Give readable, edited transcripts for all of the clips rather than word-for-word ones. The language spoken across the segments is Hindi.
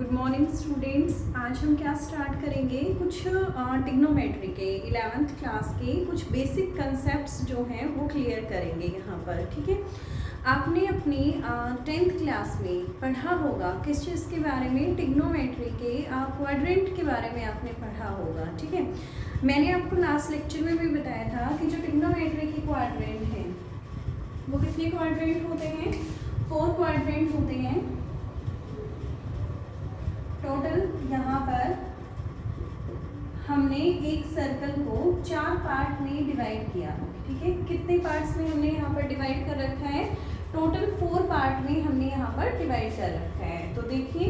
Good morning students. आज हम क्या स्टार्ट करेंगे, कुछ टिग्नोमेट्री के 11th क्लास के कुछ बेसिक कंसेप्ट्स जो हैं वो क्लियर करेंगे यहाँ पर। ठीक है, आपने अपनी 10th क्लास में पढ़ा होगा किस चीज़ के बारे में, टिग्नोमेट्री के क्वाड्रेंट के बारे में आपने पढ़ा होगा। ठीक है, मैंने आपको लास्ट लेक्चर में भी बताया था कि जो टिग्नोमेट्री की क्वाड्रेंट हैं वो कितने क्वाड्रेंट होते हैं, 4 क्वाड्रेंट होते हैं टोटल। यहाँ पर हमने एक सर्कल को 4 पार्ट में डिवाइड किया। ठीक है, कितने पार्ट्स में हमने यहाँ पर डिवाइड कर रखा है, टोटल 4 पार्ट में हमने यहाँ पर डिवाइड कर रखा है। तो देखिए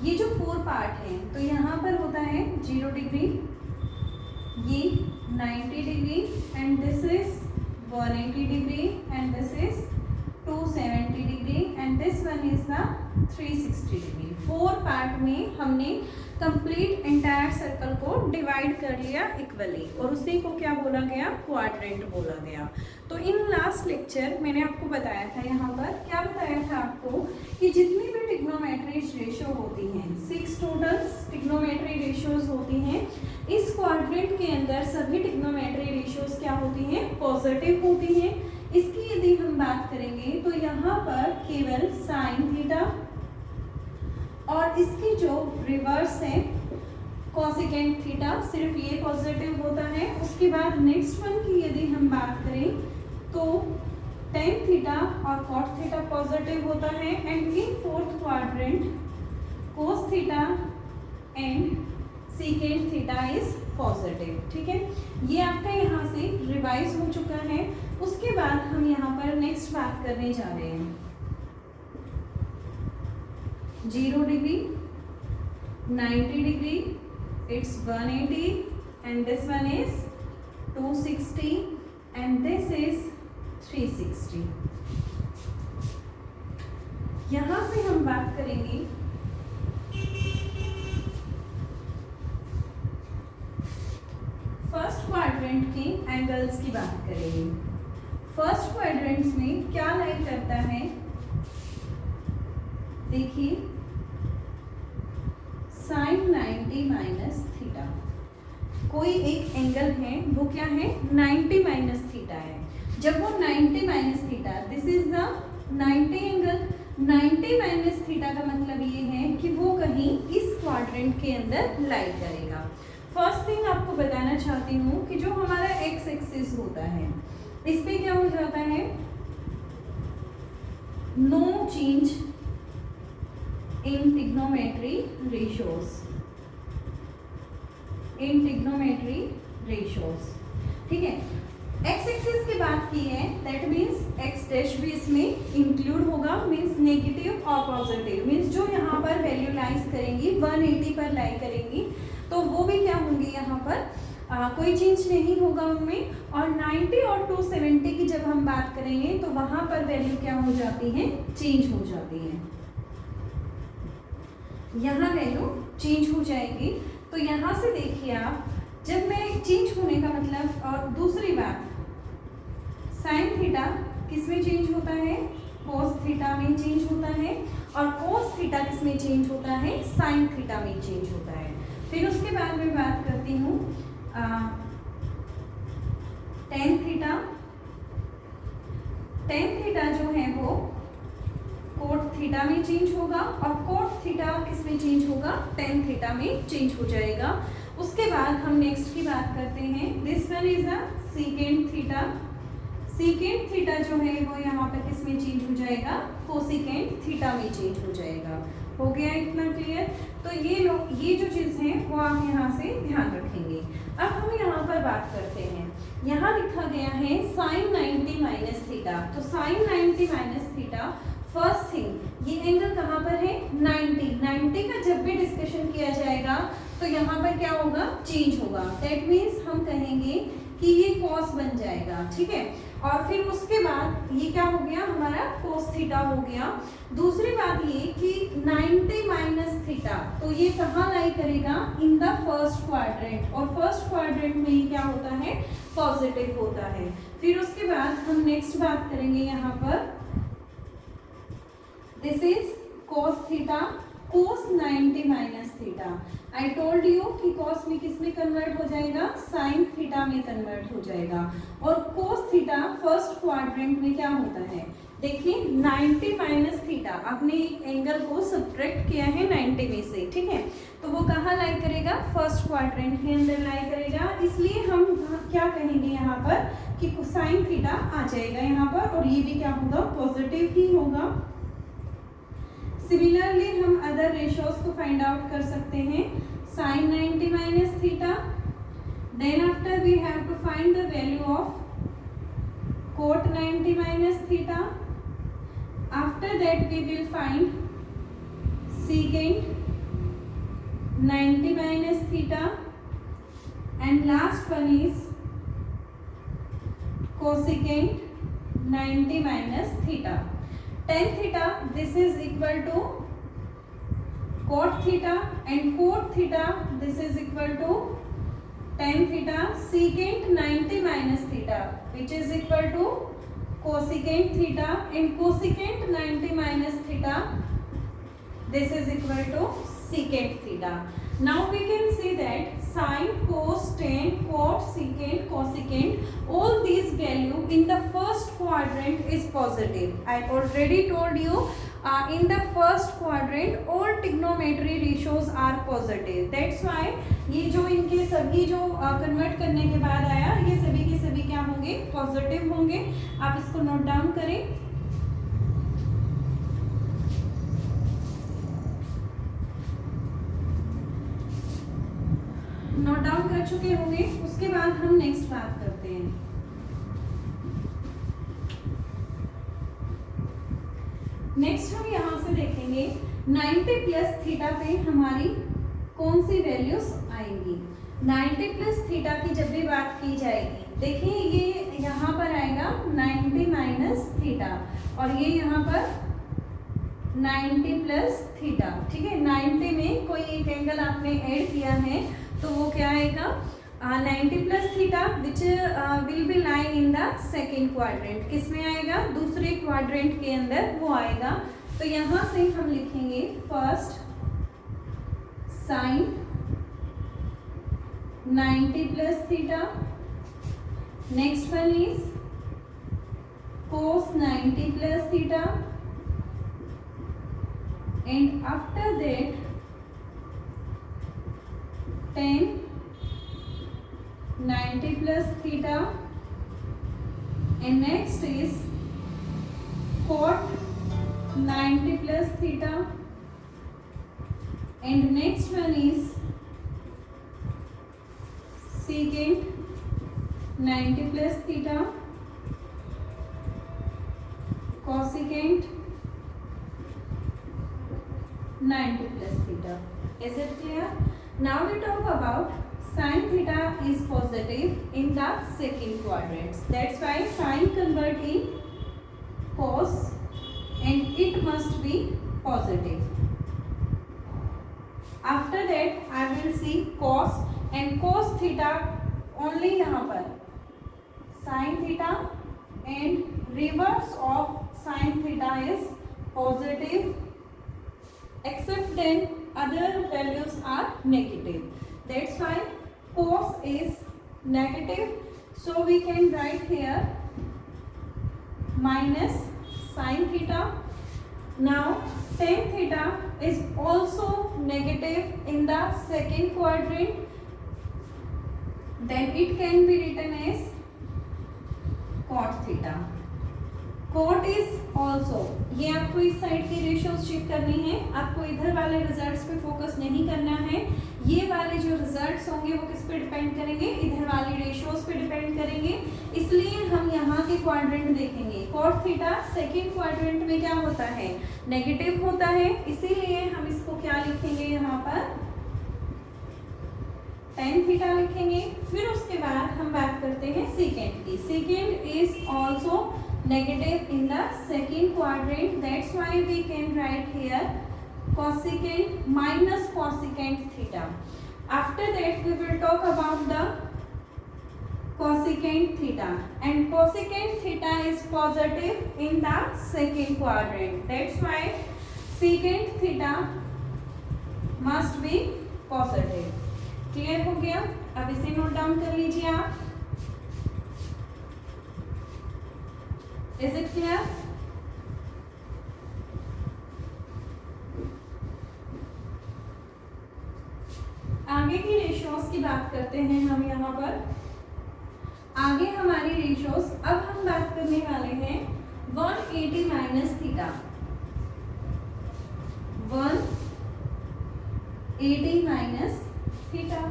ये जो 4 पार्ट हैं, तो यहाँ पर होता है 0 डिग्री, ये 90 degree and this is 180 degree and this is 270 degree and this one is the 360 degree. 4 part में हमने कंप्लीट एंटायर सर्कल को डिवाइड कर लिया इक्वली और उसी को क्या बोला गया, क्वाड्रेंट बोला गया। तो इन लास्ट लेक्चर मैंने आपको बताया था, यहाँ पर क्या बताया था आपको कि जितनी भी टिग्नोमेट्री रेशियो होती हैं, 6 टोटल टिग्नोमेट्री रेशियोज होती हैं। इस क्वाड्रेंट के अंदर सभी टिग्नोमेट्री रेशियोज क्या होती हैं, पॉजिटिव होती हैं। इसकी यदि हम बात करेंगे तो यहाँ पर केवल साइन थीटा और इसकी जो रिवर्स है कोसेकेंट थीटा, सिर्फ ये पॉजिटिव होता है। उसके बाद नेक्स्ट वन की यदि हम बात करें तो टेन थीटा और कॉट थीटा पॉजिटिव होता है and in 4th quadrant cos theta and secant theta is positive. ठीक है, ये आपका यहाँ से रिवाइज हो चुका है। उसके बाद हम यहाँ पर नेक्स्ट बात करने जा रहे हैं 0 degree, 90 degree, it's 180 and this one is 260 and this is 360। यहाँ से हम बात करेंगे फर्स्ट क्वाड्रेंट के एंगल्स की बात करेंगे। फर्स्ट क्वाड्रेंट्स में क्या लाइक करता है, देखिए साइन 90 माइनस थीटा, कोई एक एंगल है वो क्या है 90 माइनस थीटा है। जब वो 90 minus theta, this is the 90 angle, 90 minus theta का मतलब ये है कि वो कहीं इस क्वाड्रेंट के अंदर लाई करेगा। फर्स्ट थिंग आपको बताना चाहती हूँ कि जो हमारा एक्स एक्सिस होता है इस पे क्या हो जाता है, no change in trigonometry ratios, in trigonometry ratios. ठीक है, एक्स एक्सिस की बात की है, दैट मीन्स एक्स डैश भी इसमें इंक्लूड होगा, मीन्स नेगेटिव और पॉजिटिव, मीन्स जो यहाँ पर वैल्यू लाइज करेंगी 180 पर लाई करेंगी तो वो भी क्या होंगी यहाँ पर कोई चेंज नहीं होगा उनमें। और 90 और 270 की जब हम बात करेंगे तो वहां पर वैल्यू क्या हो जाती है, चेंज हो जाती है, यहाँ वैल्यू चेंज हो जाएगी। तो यहाँ से देखिए आप, जब मैं चेंज होने का मतलब, और दूसरी बात साइन थीटा किस में चेंज होता है, कोस थीटा में चेंज होता है, और कोस थीटा किस में चेंज होता है, साइन थीटा में चेंज होता है। फिर उसके बाद मैं बात करती हूँ टेन थीटा, टेन थीटा जो है वो कोट थीटा में चेंज होगा और कोट थीटा किस में चेंज होगा, टेन थीटा में चेंज हो जाएगा। उसके बाद हम नेक्स्ट की बात करते हैं, this one is a secant theta, secant theta जो है वो यहाँ पर किस में चेंज हो जाएगा, कोसिकेंट थीटा में चेंज हो जाएगा। हो गया इतना क्लियर। तो ये जो चीज़ है वो आप यहाँ से ध्यान रखेंगे। अब हम यहाँ पर बात करते हैं, यहाँ लिखा गया है साइन 90 माइनस थीटा, तो sine 90 minus theta, first thing ये एंगल कहाँ पर है, 90 का जब भी डिस्कशन किया जाएगा तो यहाँ पर क्या होगा, चेंज होगा। दैट मीन्स हम कहेंगे कि ये कॉस बन जाएगा। ठीक है, और फिर उसके बाद ये क्या हो गया, हमारा कोस थीटा हो गया। दूसरी बात ये कि 90 माइनस थीटा, तो ये कहाँ लाई करेगा, इन द फर्स्ट क्वाड्रेंट, और फर्स्ट क्वाड्रेंट में ये क्या होता है, पॉजिटिव होता है। फिर उसके बाद हम नेक्स्ट बात करेंगे यहाँ पर, this is cos theta cos 90 minus theta. I told you कि cos में किस में कन्वर्ट हो जाएगा, sin थीटा में कन्वर्ट हो जाएगा। और cos थीटा फर्स्ट क्वाड्रेंट में क्या होता है, देखिए 90 माइनस थीटा, आपने एक एंगल को सब्ट्रैक्ट किया है 90 में से, ठीक है, तो वो कहाँ लाई करेगा, फर्स्ट क्वाड्रेंट के अंदर लाई करेगा। इसलिए हम क्या कहेंगे यहाँ पर कि साइन थीटा आ जाएगा यहाँ पर, और ये भी क्या होगा, पॉजिटिव ही होगा। सिमिलरली हम अदर रेशियोज को फाइंड आउट कर सकते हैं, sine 90 minus theta, then after we have to find the value of cot 90 minus theta. After that we will find secant 90 minus theta, and last one is cosecant 90 minus theta. Tan theta, this is equal to cot theta, and cot theta, this is equal to tan theta. Secant 90 minus theta, which is equal to cosecant theta, and cosecant 90 minus theta, this is equal to secant theta. Now we can see that sin, cos, tan, cot, secant, cosecant, all these value in the first quadrant is positive. I already told you in the first quadrant all trigonometry ratios are positive. That's why ये जो इनके सभी जो कन्वर्ट करने के बाद आया, ये सभी के सभी क्या होंगे, पॉजिटिव होंगे। आप इसको नोट डाउन करें। नोट डाउन कर चुके होंगे। उसके बाद हम नेक्स्ट बात करते हैं। नेक्स्ट हम यहाँ से देखेंगे 90 प्लस थीटा पे हमारी कौन सी वैल्यूज आएंगी। 90 प्लस थीटा की जब भी बात की जाएगी, देखिए ये यहाँ पर आएगा 90 माइनस थीटा, और ये यहाँ पर 90 प्लस थीटा, ठीक है। 90 में कोई एक एंगल आपने ऐड किया है तो वो क्या आएगा, 90 plus theta which will be lie in the second quadrant. किस में आएगा, दूसरे क्वाड्रेंट के अंदर वो आएगा। तो यहाँ से हम लिखेंगे first sine 90 plus theta, next one is cos 90 plus theta, and after that tan 90 plus theta, and next is cot 90 plus theta, and next one is secant 90 plus theta, cosecant 90 plus theta. Is it clear? Now we talk about sin theta is positive in the second quadrant. That's why sin convert in cos, and it must be positive. After that I will see cos, and cos theta only यहाँ पर sin theta, and reverse of sin theta is positive, except then other values are negative. That's why cos is negative, so we can write here minus sin theta. Now tan theta is also negative in the second quadrant, then it can be written as cot theta. cot is also, ये आपको इस साइड की रेशियोज चेक करनी है, आपको इधर वाले रिजल्ट्स पे फोकस नहीं करना है। ये वाले जो रिजल्ट्स होंगे वो किस पे डिपेंड करेंगे, इधर वाली रेशियोज पे डिपेंड करेंगे। इसलिए हम यहाँ के क्वाड्रेंट देखेंगे। cot थीटा सेकेंड क्वाड्रेंट में क्या होता है, नेगेटिव होता है, इसीलिए हम इसको क्या लिखेंगे, यहाँ पर tan थीटा लिखेंगे। फिर उसके बाद हम बात करते हैं सेकेंड की। Second is also negative in the second quadrant, that's why we can write here cosecant minus cosecant theta. After that we will talk about the cosecant theta, and cosecant theta is positive in the second quadrant, that's why secant theta must be positive. Clear हो गया? अब इसे नोट डाउन कर लीजिए आप। Is it clear? आगे की रेशियोज की बात करते हैं हम यहाँ पर। आगे हमारी रेशियोज, अब हम बात करने वाले हैं 180 minus theta. 180 minus theta.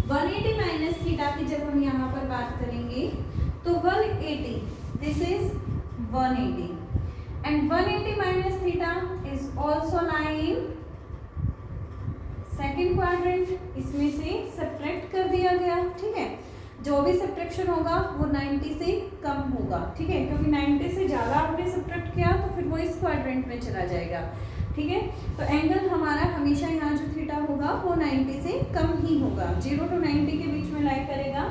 180 minus theta की जब हम यहाँ पर बात करेंगे तो 180, this is 180 and 180 minus theta is also lying second quadrant. इसमें से सब्ट्रैक्ट कर दिया गया, ठीक है। जो भी सब्ट्रैक्शन होगा वो 90 से कम होगा, ठीक है, क्योंकि 90 से ज़्यादा आपने सब्ट्रैक्ट किया तो फिर वो इस क्वाड्रेंट में चला जाएगा, ठीक है। तो एंगल हमारा हमेशा यहाँ जो थीटा होगा वो 90 से कम ही होगा, 0 to 90 के बीच में लाई करेगा।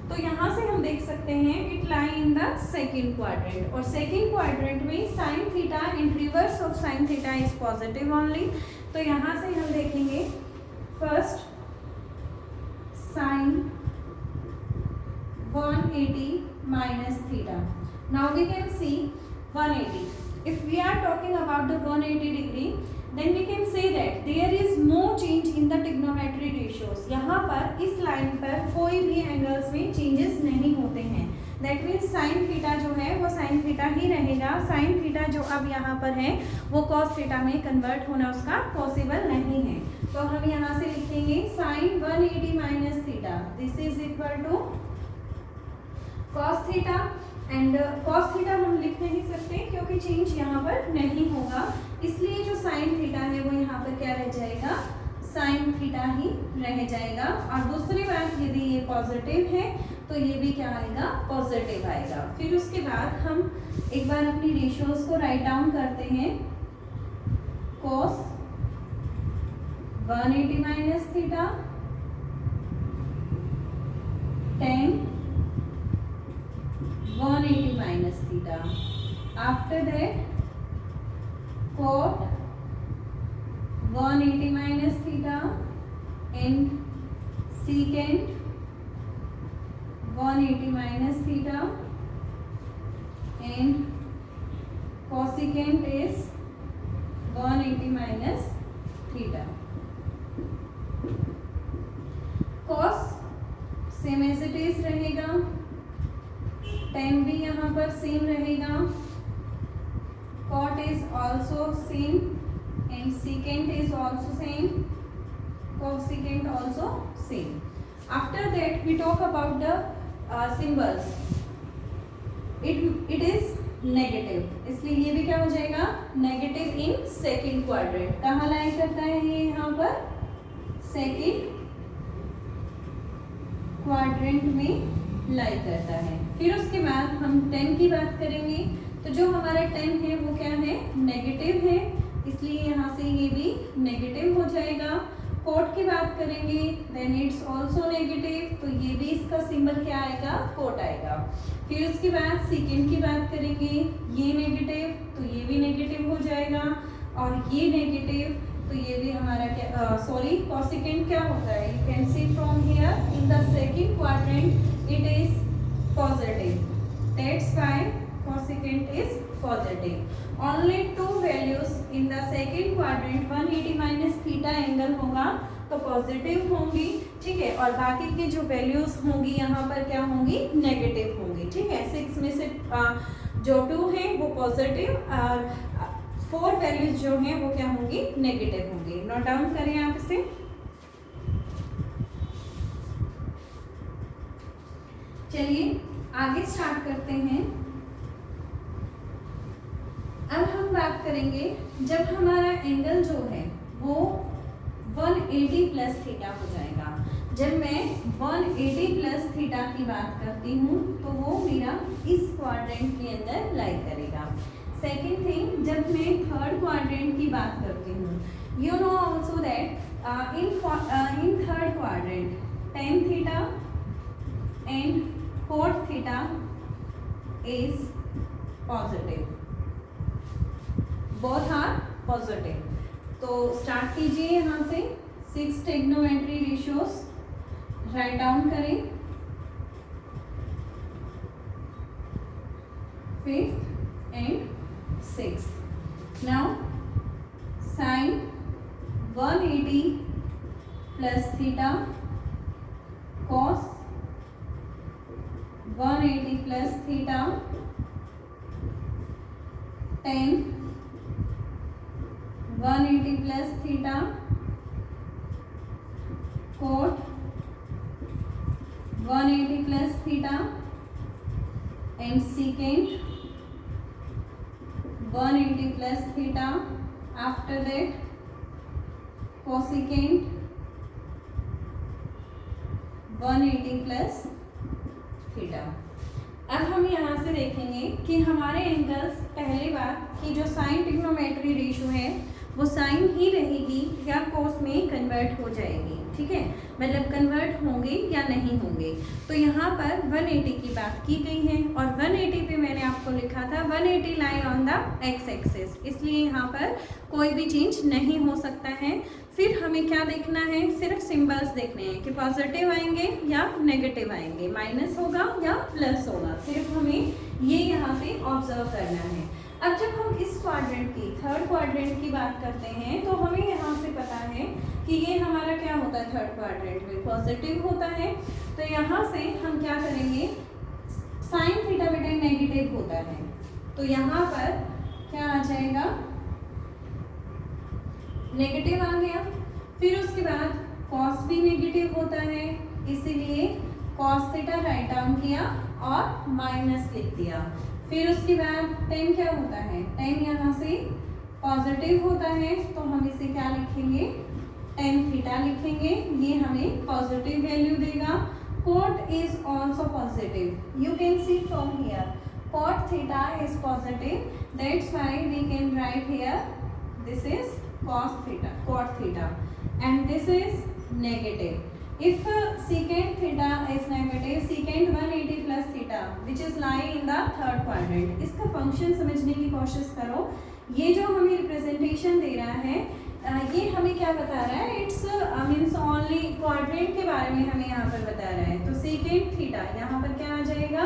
तो यहाँ से हम देख सकते हैं it lie in the second quadrant, और सेकेंड क्वाड्रेंट में sine theta in reverse of sine theta is positive only. तो यहाँ से हम देखेंगे first sign 180 minus theta. Now we can see 180. If we are talking about the 180 degree, then we can say that there is no change in the trigonometry ratios. यहाँ पर इस लाइन पर कोई भी एंगल्स में चेंजेस नहीं होते हैं। That means साइन थीटा जो है वो साइन थीटा ही रहेगा। साइन थीटा जो अब यहाँ पर है वो कॉस थीटा में कन्वर्ट होना उसका पॉसिबल नहीं है। तो हम यहाँ से लिखेंगे sine 180 minus theta, this is equal to cos theta, and cos theta हम लिख नहीं सकते क्योंकि चेंज यहाँ पर नहीं होगा, इसलिए जो साइन थीटा है वो यहाँ पर क्या रह जाएगा, साइन थीटा ही रह जाएगा। और दूसरी बात, यदि ये पॉजिटिव है तो ये भी क्या आएगा, पॉजिटिव आएगा। फिर उसके बाद हम एक बार अपनी रेशियोज को राइट डाउन करते हैं। cos 180 minus theta, tan 180 minus theta. After that, cot 180 minus theta and secant 180 minus theta and cosecant is 180 minus theta. Cos same as it is रहेगा, tan भी यहाँ पर सेम रहेगा, cot is also same and secant is also same, cosecant also same. After that we talk about the symbols. It is negative, इसलिए ये भी क्या हो जाएगा, नेगेटिव इन सेकेंड क्वाड्रेंट। कहाँ लाई करता है ये, यहाँ पर सेकेंड क्वाड्रेंट में लाई करता है। फिर उसके बाद हम 10 की बात करेंगे, तो जो हमारा 10 है वो क्या है, नेगेटिव है, इसलिए यहाँ से ये भी नेगेटिव हो जाएगा। कोट की बात करेंगे, देन इट्स ऑल्सो नेगेटिव, तो ये भी इसका सिंबल क्या आएगा, कोट आएगा। फिर उसके बाद सेकेंड की बात करेंगे, ये नेगेटिव, तो ये भी नेगेटिव हो जाएगा, और ये नेगेटिव, तो ये भी हमारा क्या, सॉरी कॉसेकेंट क्या होता है, you can see from here in the second quadrant it is positive, that's why cosecant is positive. Only two values in the second quadrant 180 minus theta angle होगा तो पॉजिटिव होंगी, ठीक है, और बाकी की जो वैल्यूज होंगी यहाँ पर क्या होंगी, नेगेटिव होंगी, ठीक है। 6 में से जो 2 है वो पॉजिटिव और 4 वैल्यूज जो हैं वो क्या होंगी, नेगेटिव होंगी। नोट डाउन करें आप इसे। चलिए आगे स्टार्ट करते हैं। अब हम बात करेंगे जब हमारा एंगल जो है वो 180 प्लस थीटा हो जाएगा। जब मैं 180 प्लस थीटा की बात करती हूँ तो वो मेरा इस क्वाड्रेंट के अंदर लाई करेगा। सेकेंड थिंग, जब मैं थर्ड क्वाड्रेंट की बात करती हूँ, you know also that in third quadrant tan theta and cot theta is positive, both are positive, तो स्टार्ट कीजिए यहाँ से 6 ट्रिग्नोमेट्री रेशियोज राइट डाउन करें। 5th and 6th। Now sin 180 plus theta cos 180 plus theta tan 180 plus theta cot 180 plus theta and secant 180 plus theta। after that cosecant 180 plus theta. अब हम यहाँ से देखेंगे कि हमारे एंगल्स पहली बात कि जो साइन ट्रिग्नोमेट्री रेशियो है वो साइन ही रहेगी या कोस में कन्वर्ट हो जाएगी, ठीक है, मतलब कन्वर्ट होंगे या नहीं होंगे। तो यहाँ पर 180 की बात की गई है और 180 पे मैंने आपको लिखा था 180 lie on the x axis, इसलिए यहाँ पर कोई भी चेंज नहीं हो सकता है। फिर हमें क्या देखना है, सिर्फ सिंबल्स देखने हैं कि पॉजिटिव आएंगे या नेगेटिव आएंगे, माइनस होगा या प्लस होगा, सिर्फ हमें ये यहाँ से ऑब्जर्व करना है। अब जब हम इस क्वाड्रेंट की थर्ड क्वाड्रेंट की बात करते हैं तो हमें यहाँ से पता है कि ये हमारा क्या होता है, थर्ड क्वाड्रेंट में पॉजिटिव होता है। तो यहाँ से हम क्या करेंगे, साइन थीटा बेटा नेगेटिव होता है, तो यहाँ पर क्या आ जाएगा, नेगेटिव आ गया। फिर उसके बाद कॉस भी नेगेटिव होता है, इसीलिए कॉस थीटा राइट डाउन किया और माइनस लिख दिया। फिर उसके बाद टेन क्या होता है, टेन यहाँ से पॉजिटिव होता है, तो हम इसे क्या लिखेंगे, टेन थीटा लिखेंगे, ये हमें पॉजिटिव वैल्यू देगा। Cot is also positive, you can see from here cot theta is positive, that's why we can write here this is cos theta, cot theta, and this is negative. If secant theta is negative, secant 180 plus theta which is lying in the third quadrant, इसका फंक्शन समझने की कोशिश करो। ये जो हमें रिप्रेजेंटेशन दे रहा है ये हमें क्या बता रहा है, इट्स मीन्स ओनली क्वाड्रेंट के बारे में हमें यहाँ पर बता रहा है। तो secant theta यहाँ पर क्या आ जाएगा,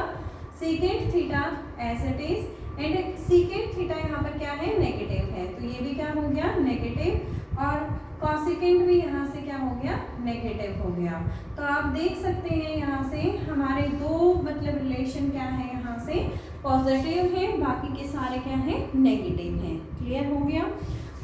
secant theta as it is, and secant theta यहाँ पर क्या है, नेगेटिव है, तो ये भी क्या हो गया, नेगेटिव, और cosecant भी यहाँ से क्या हो गया, नेगेटिव हो गया। तो आप देख सकते हैं यहाँ से हमारे दो मतलब रिलेशन क्या है, यहाँ से पॉजिटिव है, बाकी के सारे क्या है, नेगेटिव हैं। क्लियर हो गया,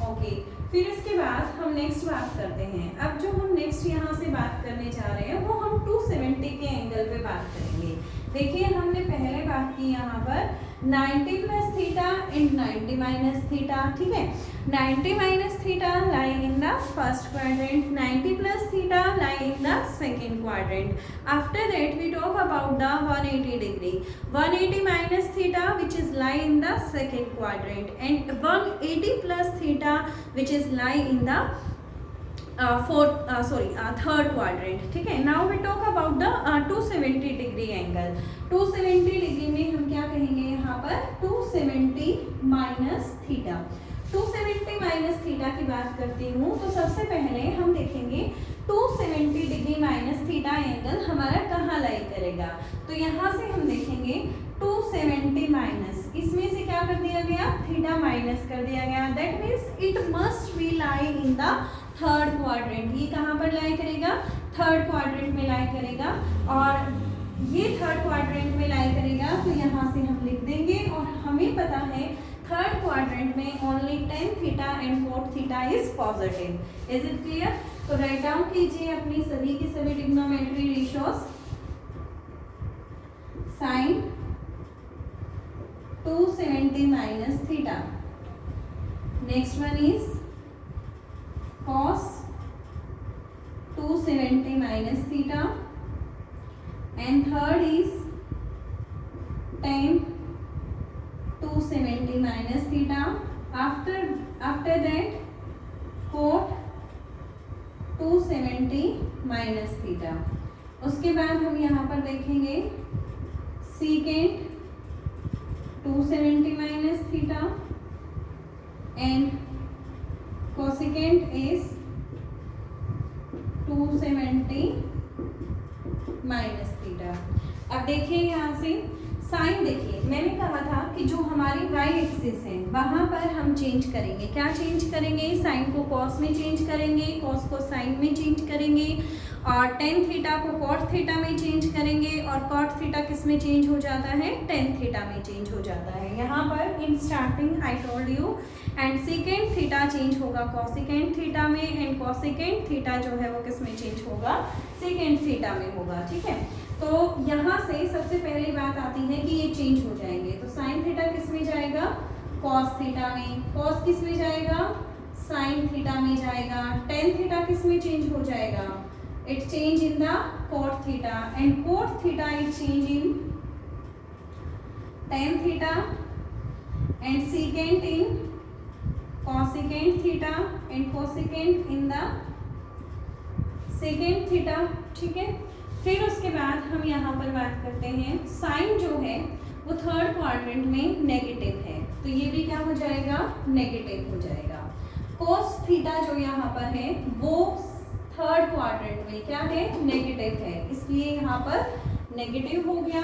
ओके। फिर इसके बाद हम नेक्स्ट बात करते हैं। अब जो हम नेक्स्ट यहाँ से बात करने जा रहे हैं वो हम 270 के एंगल पे बात करेंगे। देखिए हमने पहले बात की यहाँ पर 90 plus theta and 90 minus theta, ठीक है। 90 minus theta lie in the first quadrant, 90 plus theta lie in the second quadrant. After that we talk about the 180 degree, 180 minus theta which is lie in the second quadrant, and 180 plus theta which is lie in the third quadrant, ठीक है। Now we talk about the 270 degree angle. 270 degree में हम क्या कहेंगे यहाँ पर, 270 माइनस थीटा। 270 माइनस थीटा की बात करती हूँ तो सबसे पहले हम देखेंगे 270 डिग्री माइनस थीटा एंगल हमारा कहाँ लाई करेगा। तो यहाँ से हम देखेंगे 270 माइनस, इसमें से क्या कर दिया गया, थीटा माइनस कर दिया गया, that means it must be lie in the third quadrant. ये कहाँ पर लाई करेगा, थर्ड क्वाड्रेंट में लाई करेगा, और ये थर्ड क्वाड्रेंट में लाई करेगा, तो यहाँ से हम लिख देंगे। और हमें पता है थर्ड क्वाड्रेंट में only tan theta and cot theta is positive. Is it clear? तो राइट डाउन कीजिए अपनी सभी की सभी trigonometry ratios. Sine 270 minus theta, next one is cos 270 minus theta, and third is tan 270 minus theta. After that cot 270 minus theta. उसके बाद हम यहाँ पर देखेंगे secant 270 minus theta and cosecant is 270 minus theta. अब देखिए यहाँ से साइन, देखिए मैंने कहा था कि जो हमारी वाई एक्सिस है वहाँ पर हम चेंज करेंगे। क्या चेंज करेंगे? साइन को कॉस में चेंज करेंगे, कॉस को साइन में चेंज करेंगे, और टेन थीटा को कॉट थीटा में चेंज करेंगे, और कॉट थीटा किस में चेंज हो जाता है? टेन थीटा में चेंज हो जाता है। यहाँ पर in starting I told you, and second theta change होगा कॉसिकेंट थीटा में, एंड कॉसिकेंट थीटा जो है वो किस में चेंज होगा? सेकेंड थीटा में होगा। ठीक है, तो यहाँ से सबसे पहली बात आती है कि ये चेंज हो जाएंगे। तो साइन थीटा किस में जाएगा? कॉस थीटा में। कॉस किस में जाएगा? साइन थीटा में जाएगा। टेन थीटा किस में चेंज हो जाएगा? It change in the cot theta, and cot theta it change in tan theta, and secant in cosecant theta, and cosecant in the secant theta. ठीक है, फिर उसके बाद हम यहाँ पर बात करते हैं, साइन जो है वो थर्ड क्वाड्रेंट में नेगेटिव है, तो ये भी क्या हो जाएगा? नेगेटिव हो जाएगा। कोस थीटा जो यहाँ पर है वो थर्ड क्वाड्रेंट में क्या है? नेगेटिव है, इसलिए यहाँ पर नेगेटिव हो गया।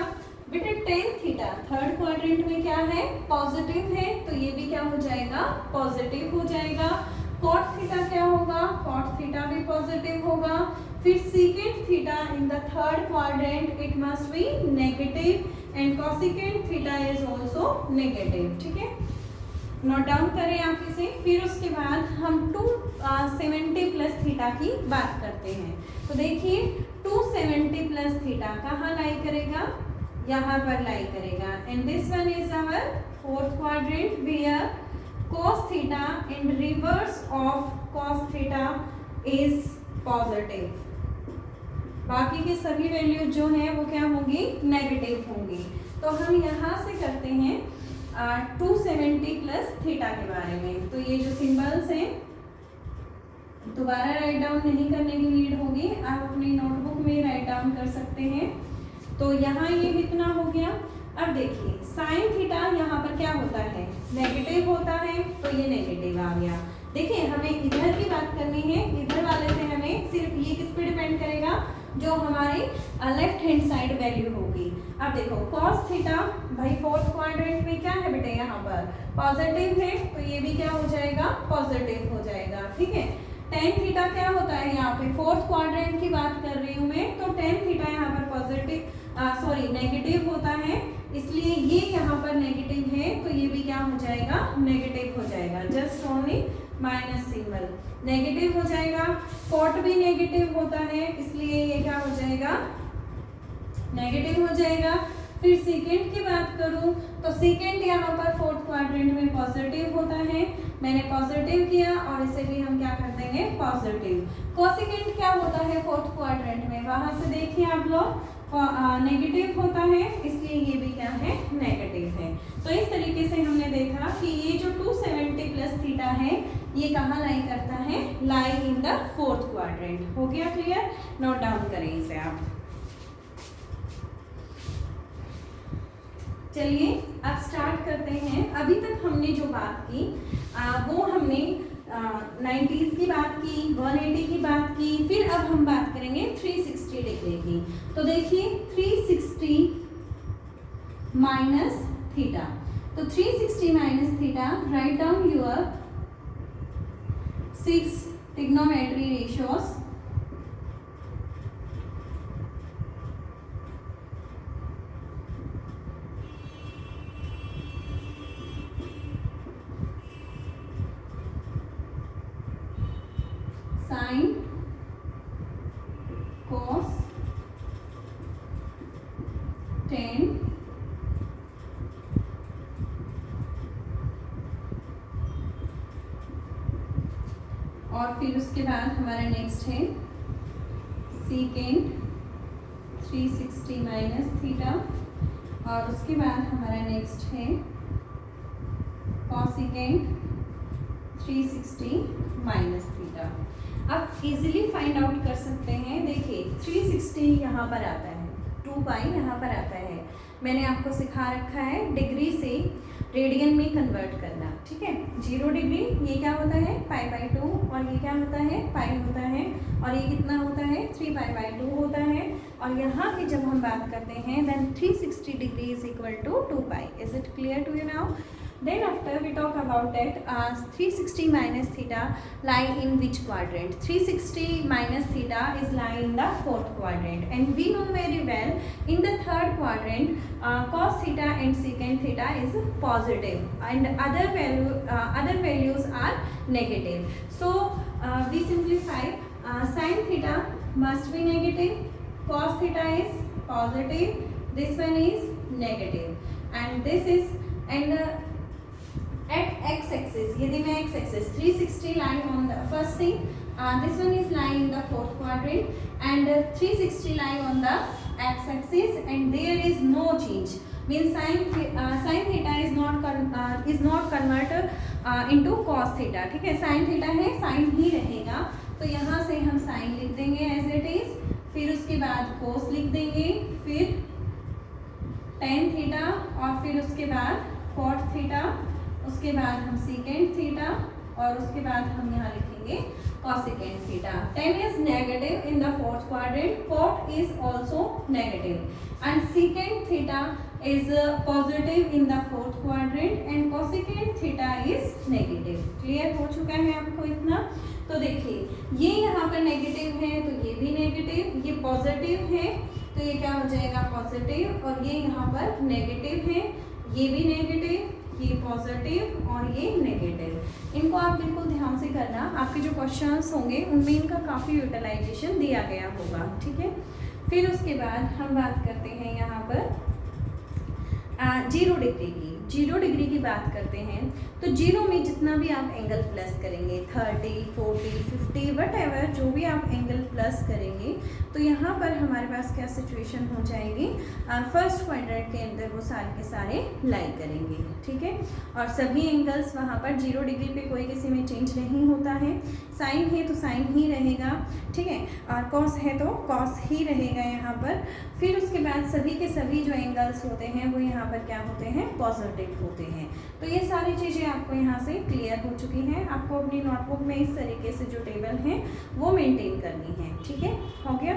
बेटा टेन थीटा थर्ड क्वाड्रेंट में क्या है? पॉजिटिव है, तो ये भी क्या हो जाएगा? पॉजिटिव हो जाएगा। कॉट थीटा क्या होगा? कॉट थीटा भी पॉजिटिव होगा। फिर second theta in the third quadrant it must be negative, and cosecant theta is also negative. ठीक है, नोट डाउन करें आप इसे। फिर उसके बाद हम 270 प्लस थीटा की बात करते हैं। तो देखिए 270 प्लस थीटा कहाँ लाई करेगा? यहाँ पर लाई करेगा, and this one is our fourth quadrant where cos theta in reverse of cos theta is positive। बाकी के सभी वैल्यू जो है वो क्या होंगी? नेगेटिव होंगी। तो हम यहाँ से करते हैं 270 प्लस थीटा के बारे में। तो ये जो सिंबल्स हैं दोबारा राइट डाउन नहीं करने की नीड होगी, आप अपनी नोटबुक में राइट डाउन कर सकते हैं। तो यहाँ ये इतना हो गया। अब देखिए साइन थीटा यहाँ पर क्या होता है? नेगेटिव होता है, तो ये नेगेटिव आ गया। देखिए हमें इधर की बात करनी है, इधर वाले से हमें सिर्फ ये किस पे डिपेंड करेगा? जो हमारी लेफ्ट हैंड साइड वैल्यू होगी। अब देखो cos थीटा भाई फोर्थ क्वाड्रेंट में क्या है बेटे? यहाँ पर पॉजिटिव है, तो ये भी क्या हो जाएगा? पॉजिटिव हो जाएगा। ठीक है, टेन थीटा क्या होता है? यहाँ पे फोर्थ क्वाड्रेंट की बात कर रही हूँ मैं, तो टेन थीटा यहाँ पर पॉजिटिव नेगेटिव होता है, इसलिए ये यहाँ पर नेगेटिव है, तो ये भी क्या हो जाएगा? नेगेटिव हो जाएगा। Just only minus symbol negative हो जाएगा। कॉट भी नेगेटिव होता है, इसलिए ये क्या हो जाएगा? नेगेटिव हो जाएगा। फिर सेकेंड की बात करूं तो सेकेंड यहाँ पर फोर्थ क्वाड्रेंट में पॉजिटिव होता है, मैंने पॉजिटिव किया और इसे भी हम क्या कर देंगे? पॉजिटिव। कोसिकेंट क्या होता है फोर्थ क्वाड्रेंट में? वहां से देखिए आप लोग नेगेटिव होता है, इसलिए ये भी क्या है? नेगेटिव है। तो इस तरीके से हमने देखा कि ये जो 270 प्लस थीटा है ये कहाँ लाई करता है? लाई इन द फोर्थ क्वाड्रेंट। हो गया क्लियर? नोट डाउन करें इसे आप। चलिए अब स्टार्ट करते हैं। अभी तक हमने जो बात की वो हमने 90s की बात की, 180 की बात की, फिर अब हम बात करेंगे 360 डिग्री की। तो देखिए 360 माइनस थीटा, तो 360 minus theta, write down your 6 trigonometry ratios. Sine, cos, tan, और फिर उसके बाद हमारा नेक्स्ट है सीकेंट 360 माइनस थीटा, और उसके बाद हमारा नेक्स्ट है कॉसिकेंट 360 माइनस थीटा। अब इजीली फाइंड आउट कर सकते हैं। देखिए 360 यहाँ पर आता है, 2 पाई यहाँ पर आता है, मैंने आपको सिखा रखा है डिग्री से रेडियन में कन्वर्ट करना, ठीक है। 0 डिग्री ये क्या होता है π/2, और ये क्या होता है पाई होता है, और ये कितना होता है 3π/2 होता है। और यहाँ की जब हम बात करते हैं then 360 degree is equal to 2π। Is it clear to you now? Then after we talk about that 360 minus theta lie in which quadrant? 360 minus theta is lie in the fourth quadrant, and we know very well in the third quadrant cos theta and secant theta is positive and other values are negative. So we simplify, sin theta must be negative, cos theta is positive, this one is negative, and this is at x-axis, यदि मैं x-axis 360 line on the first thing, this one is lying in the fourth quadrant, and 360 line on the x-axis, and there is no change. Means sin theta is not converted into cos theta, ठीक है। sin theta है, sin ही रहेगा, तो यहाँ से हम sin लिख देंगे as it is, फिर उसके बाद cos लिख देंगे, फिर tan थीटा, और फिर उसके बाद cot थीटा, उसके बाद हम secant थीटा, और उसके बाद हम यहाँ लिखेंगे cosecant theta. tan is negative in the fourth quadrant, cot is also negative, and secant theta is positive in the fourth quadrant, and cosecant theta is negative। Clear हो चुका है आपको इतना? तो देखिए ये यहाँ पर नेगेटिव है तो ये भी नेगेटिव, ये पॉजिटिव है तो ये क्या हो जाएगा पॉजिटिव, और ये यहाँ पर नेगेटिव है, ये भी नेगेटिव, ये पॉजिटिव और ये नेगेटिव। इनको आप बिल्कुल ध्यान से करना, आपके जो क्वेश्चंस होंगे उनमें इनका काफ़ी यूटिलाइजेशन दिया गया होगा, ठीक है। फिर उसके बाद हम बात करते हैं यहाँ पर 0 डिग्री की। 0 डिग्री की बात करते हैं तो 0 में जितना भी आप एंगल प्लस करेंगे 30, 40, 50 वट जो भी आप एंगल प्लस करेंगे तो यहाँ पर हमारे पास क्या सिचुएशन हो जाएगी, फर्स्ट क्वाड्रेंट के अंदर वो सारे के सारे लाई करेंगे, ठीक है। और सभी एंगल्स वहाँ पर 0 डिग्री पे कोई किसी में चेंज नहीं होता है, साइन है तो साइन ही रहेगा, ठीक है, और कॉस है तो कॉस ही रहेगा यहाँ पर। फिर उसके बाद सभी के सभी जो एंगल्स होते हैं वो यहाँ पर क्या होते हैं पॉजिटिव होते हैं। तो ये सारी चीज़ें आपको यहाँ से क्लियर हो चुकी हैं। आपको अपनी नोटबुक में इस तरीके से जो टेबल है वो मेंटेन करनी है, ठीक है, हो गया।